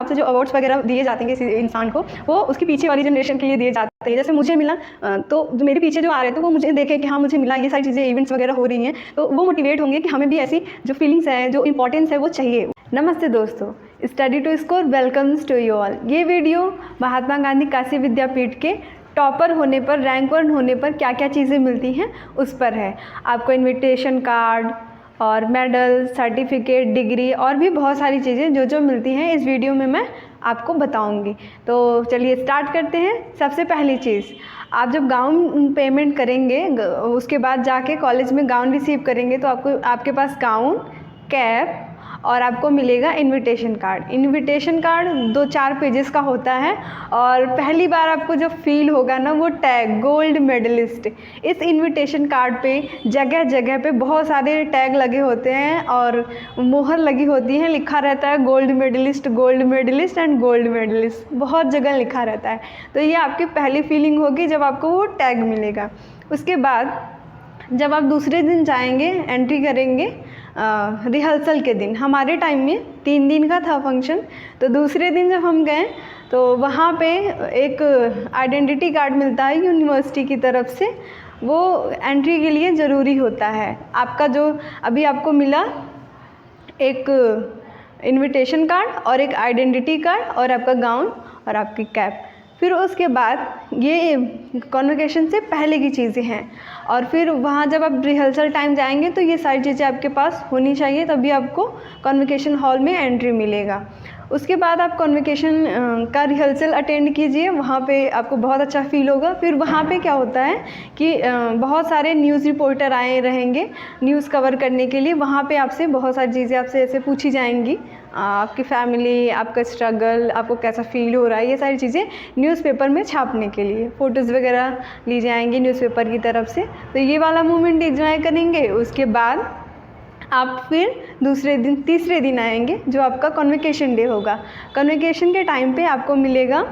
से जो अवार्ड्स वगैरह दिए जाते हैं किसी इंसान को, वो उसकी पीछे वाली जनरेशन के लिए दिए जाते हैं। जैसे मुझे मिला तो जो मेरे पीछे जो आ रहे थे वो मुझे देखे कि हाँ मुझे मिला, ये सारी चीज़ें इवेंट्स वगैरह हो रही हैं, तो वो मोटिवेट होंगे कि हमें भी ऐसी जो फीलिंग्स है, जो इंपॉर्टेंस है वो चाहिए। नमस्ते दोस्तों, study to score welcomes to you all. ये वीडियो महात्मा गांधी काशी विद्यापीठ के टॉपर होने पर, रैंक 1 होने पर क्या क्या चीज़ें मिलती हैं उस पर है। आपको इनविटेशन कार्ड और मेडल, सर्टिफिकेट, डिग्री और भी बहुत सारी चीज़ें जो जो मिलती हैं इस वीडियो में मैं आपको बताऊंगी। तो चलिए स्टार्ट करते हैं। सबसे पहली चीज़, आप जब गाउन पेमेंट करेंगे, उसके बाद जाके कॉलेज में गाउन रिसीव करेंगे, तो आपके पास गाउन, कैप और आपको मिलेगा invitation card. Invitation card 2-4 pages का होता है और पहली बार आपको जब फील होगा ना, वो टैग गोल्ड मेडलिस्ट, इस इनविटेशन कार्ड पे जगह जगह पे बहुत सारे टैग लगे होते हैं और मोहर लगी होती है, लिखा रहता है gold medallist, gold medallist and gold medallist, बहुत जगह लिखा रहता है। तो ये आपकी पहली फीलिंग होगी जब आपको वो टैग मिलेगा। उसके बाद जब आप दूसरे दिन जाएंगे, एंट्री करेंगे, रिहर्सल के दिन, हमारे टाइम में 3 दिन का था फंक्शन, तो दूसरे दिन जब हम गए तो वहाँ पे एक आइडेंटिटी कार्ड मिलता है यूनिवर्सिटी की तरफ से, वो एंट्री के लिए ज़रूरी होता है। आपका जो अभी आपको मिला, एक इनविटेशन कार्ड और एक आइडेंटिटी कार्ड और आपका गाउन और आपकी कैप। फिर उसके बाद ये कॉन्वोकेशन से पहले की चीज़ें हैं, और फिर वहाँ जब आप रिहर्सल टाइम जाएंगे तो ये सारी चीज़ें आपके पास होनी चाहिए, तभी आपको कॉन्वोकेशन हॉल में एंट्री मिलेगा। उसके बाद आप कॉन्वोकेशन का रिहर्सल अटेंड कीजिए, वहाँ पे आपको बहुत अच्छा फील होगा। फिर वहाँ पे क्या होता है कि बहुत सारे न्यूज़ रिपोर्टर आए रहेंगे न्यूज़ कवर करने के लिए। वहाँ पे आपसे बहुत सारी चीज़ें आपसे ऐसे पूछी जाएंगी, आपकी फैमिली, आपका स्ट्रगल, आपको कैसा फील हो रहा है, ये सारी चीज़ें न्यूज़पेपर में छापने के लिए फ़ोटोज़ वगैरह ली जाएंगी न्यूज़पेपर की तरफ से। तो ये वाला मोमेंट एंजॉय करेंगे। उसके बाद आप फिर दूसरे दिन, तीसरे दिन आएंगे जो आपका कॉन्वोकेशन डे होगा। कॉन्वोकेशन के टाइम पे आपको मिलेगा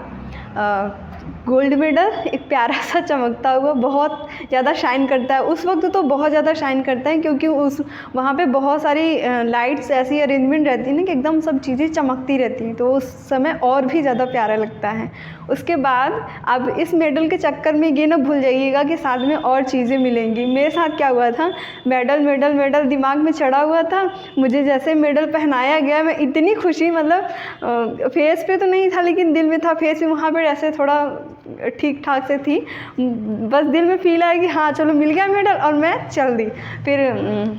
गोल्ड मेडल, एक प्यारा सा चमकता हुआ, बहुत ज़्यादा शाइन करता है। उस वक्त तो बहुत ज़्यादा शाइन करता है क्योंकि वहाँ पे बहुत सारी लाइट्स ऐसी अरेंजमेंट रहती है ना कि एकदम सब चीज़ें चमकती रहती हैं, तो उस समय और भी ज़्यादा प्यारा लगता है। उसके बाद अब इस मेडल के चक्कर में ये ना भूल जाइएगा कि साथ में और चीज़ें मिलेंगी। मेरे साथ क्या हुआ था, मेडल मेडल मेडल दिमाग में चढ़ा हुआ था। मुझे जैसे मेडल पहनाया गया, मैं इतनी खुशी, मतलब फेस पे तो नहीं था लेकिन दिल में था। फेस भी वहाँ पर ऐसे थोड़ा ठीक ठाक से थी, बस दिल में फील आया कि हाँ चलो मिल गया मेडल, और मैं चल दी। फिर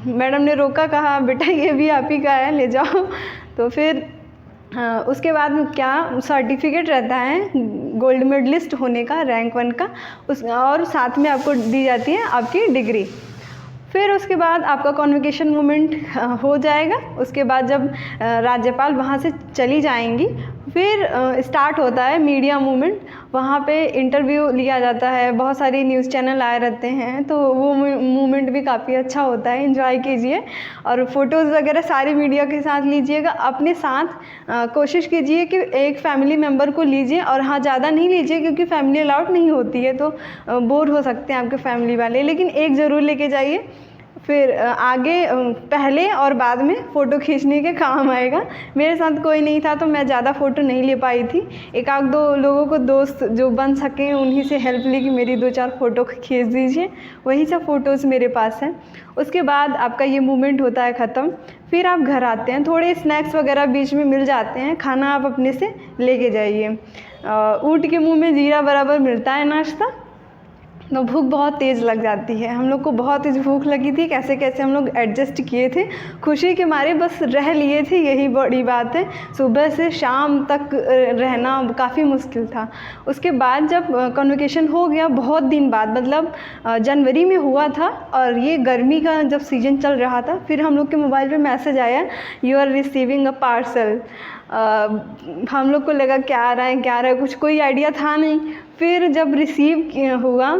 मैडम ने रोका, कहा बेटा ये भी आप ही का है, ले जाओ। तो फिर उसके बाद क्या सर्टिफिकेट रहता है गोल्ड मेडलिस्ट होने का, रैंक 1 का, और साथ में आपको दी जाती है आपकी डिग्री। फिर उसके बाद आपका कॉन्वोकेशन मोमेंट हो जाएगा। उसके बाद जब राज्यपाल वहाँ से चली जाएंगी, फिर स्टार्ट होता है मीडिया मूवमेंट। वहाँ पे इंटरव्यू लिया जाता है, बहुत सारी न्यूज़ चैनल आए रहते हैं, तो वो मूवमेंट भी काफ़ी अच्छा होता है, एंजॉय कीजिए। और फ़ोटोज़ वगैरह सारी मीडिया के साथ लीजिएगा। अपने साथ कोशिश कीजिए कि एक फैमिली मेम्बर को लीजिए, और हाँ ज़्यादा नहीं लीजिए क्योंकि फैमिली अलाउड नहीं होती है, तो बोर हो सकते हैं आपके फैमिली वाले, लेकिन एक ज़रूर लेके जाइए। फिर आगे पहले और बाद में फ़ोटो खींचने के काम आएगा। मेरे साथ कोई नहीं था तो मैं ज़्यादा फ़ोटो नहीं ले पाई थी। 1-2 लोगों को, दोस्त जो बन सके, उन्हीं से हेल्प ली कि मेरी 2-4 फ़ोटो खींच दीजिए। वही सब फ़ोटोज़ मेरे पास हैं। उसके बाद आपका ये मूवमेंट होता है ख़त्म। फिर आप घर आते हैं, थोड़े स्नैक्स वगैरह बीच में मिल जाते हैं, खाना आप अपने से लेके जाइए। ऊँट के मुँह में जीरा बराबर मिलता है नाश्ता, तो भूख बहुत तेज़ लग जाती है। हम लोग को बहुत तेज़ भूख लगी थी, कैसे कैसे हम लोग एडजस्ट किए थे, खुशी के मारे बस रह लिए थे, यही बड़ी बात है। सुबह से शाम तक रहना काफ़ी मुश्किल था। उसके बाद जब कॉन्वोकेशन हो गया, बहुत दिन बाद, मतलब जनवरी में हुआ था, और ये गर्मी का जब सीज़न चल रहा था, फिर हम लोग के मोबाइल पे मैसेज आया, you are receiving a parcel. हम लोग को लगा क्या आ रहा है क्या आ रहा है, कुछ कोई आइडिया था नहीं। फिर जब रिसीव हुआ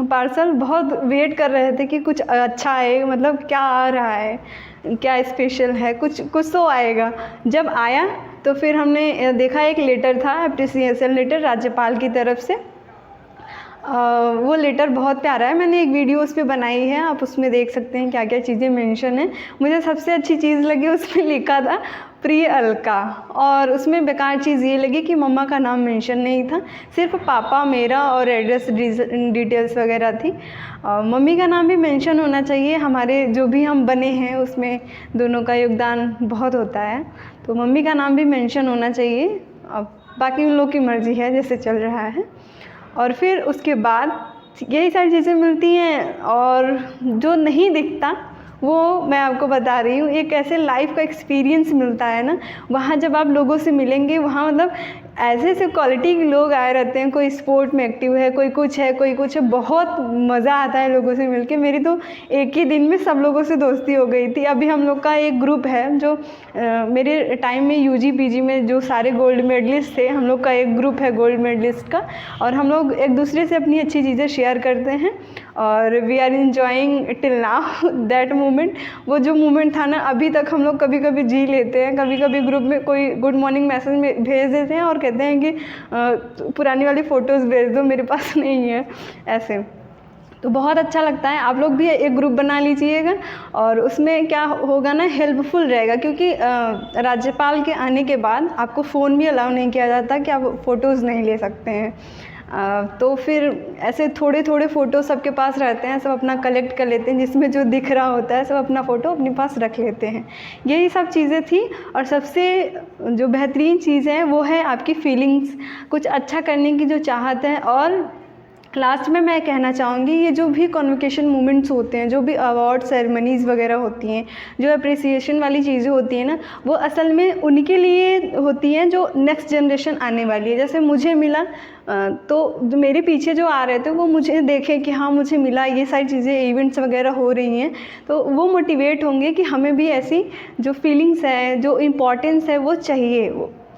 पार्सल, बहुत वेट कर रहे थे कि कुछ अच्छा आए, मतलब क्या आ रहा है, क्या स्पेशल है, कुछ कुछ तो आएगा। जब आया तो फिर हमने देखा एक लेटर था, एप्रिसिएशन लेटर राज्यपाल की तरफ से। वो लेटर बहुत प्यारा है, मैंने एक वीडियो उस पर बनाई है, आप उसमें देख सकते हैं क्या क्या चीज़ें मेंशन है। मुझे सबसे अच्छी चीज़ लगी, उसमें लिखा था प्रिय अलका। और उसमें बेकार चीज़ ये लगी कि मम्मा का नाम मेंशन नहीं था, सिर्फ पापा मेरा और एड्रेस डिटेल्स वगैरह थी। मम्मी का नाम भी मेंशन होना चाहिए, हमारे जो भी हम बने हैं उसमें दोनों का योगदान बहुत होता है, तो मम्मी का नाम भी मेंशन होना चाहिए। अब बाकी उन लोग की मर्ज़ी है जैसे चल रहा है। और फिर उसके बाद यही सारी चीज़ें मिलती हैं, और जो नहीं दिखता वो मैं आपको बता रही हूँ, एक ऐसे लाइफ का एक्सपीरियंस मिलता है ना, वहाँ जब आप लोगों से मिलेंगे, वहाँ मतलब ऐसे ऐसे क्वालिटी के लोग आए रहते हैं, कोई स्पोर्ट में एक्टिव है, कोई कुछ है, कोई कुछ है, बहुत मज़ा आता है लोगों से मिलके। मेरी तो एक ही दिन में सब लोगों से दोस्ती हो गई थी। अभी हम लोग का एक ग्रुप है जो मेरे टाइम में यूजी पीजी में जो सारे गोल्ड मेडलिस्ट थे, हम लोग का एक ग्रुप है गोल्ड मेडलिस्ट का, और हम लोग एक दूसरे से अपनी अच्छी चीज़ें शेयर करते हैं, और we are enjoying till now that moment. वो जो मोमेंट था ना, अभी तक हम लोग कभी कभी जी लेते हैं। कभी कभी ग्रुप में कोई गुड मॉर्निंग मैसेज में भेज देते हैं और कहते हैं कि पुरानी वाली फ़ोटोज़ भेज दो, मेरे पास नहीं है, ऐसे। तो बहुत अच्छा लगता है। आप लोग भी एक ग्रुप बना लीजिएगा, और उसमें क्या होगा ना, हेल्पफुल रहेगा, क्योंकि राज्यपाल के आने के बाद आपको फ़ोन भी अलाउ नहीं किया जाता कि आप फ़ोटोज़ नहीं ले सकते हैं। तो फिर ऐसे थोड़े थोड़े फ़ोटो सबके पास रहते हैं, सब अपना कलेक्ट कर लेते हैं, जिसमें जो दिख रहा होता है सब अपना फ़ोटो अपने पास रख लेते हैं। यही सब चीज़ें थी। और सबसे जो बेहतरीन चीज़ है वो है आपकी फीलिंग्स, कुछ अच्छा करने की जो चाहत है। और लास्ट में मैं कहना चाहूँगी, ये जो भी कॉन्वोकेशन मोमेंट्स होते हैं, जो भी अवार्ड सेरेमनीज़ वगैरह होती हैं, जो अप्रिसिएशन वाली चीज़ें होती हैं ना, वो असल में उनके लिए होती हैं जो नेक्स्ट जनरेशन आने वाली है। जैसे मुझे मिला, तो जो मेरे पीछे जो आ रहे थे वो मुझे देखें कि हाँ मुझे मिला, ये सारी चीज़ें इवेंट्स वगैरह हो रही हैं, तो वो मोटिवेट होंगे कि हमें भी ऐसी जो फीलिंग्स है, जो इम्पोर्टेंस है वो चाहिए।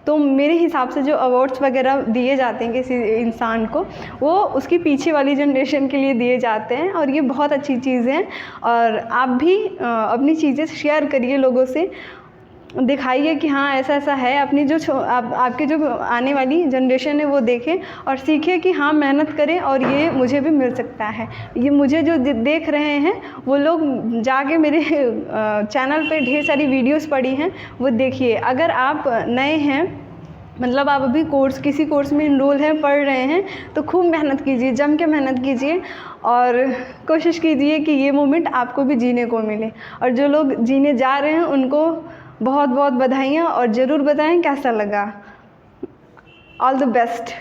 तो मेरे हिसाब से जो अवार्ड्स वगैरह दिए जाते हैं किसी इंसान को, वो उसकी पीछे वाली जनरेशन के लिए दिए जाते हैं, और ये बहुत अच्छी चीज़ है। और आप भी अपनी चीज़ें शेयर करिए, लोगों से दिखाइए कि हाँ ऐसा ऐसा है। अपनी जो आपके जो आने वाली जनरेशन है वो देखें और सीखे कि हाँ मेहनत करें और ये मुझे भी मिल सकता है। ये मुझे जो देख रहे हैं वो लोग जाके मेरे चैनल पे ढेर सारी वीडियोस पड़ी हैं, वो देखिए। अगर आप नए हैं, मतलब आप अभी किसी कोर्स में इनरोल हैं, पढ़ रहे हैं, तो खूब मेहनत कीजिए, जम के मेहनत कीजिए, और कोशिश कीजिए कि ये मोमेंट आपको भी जीने को मिले। और जो लोग जीने जा रहे हैं उनको बहुत बहुत बधाइयाँ, और ज़रूर बताएं कैसा लगा। All the best.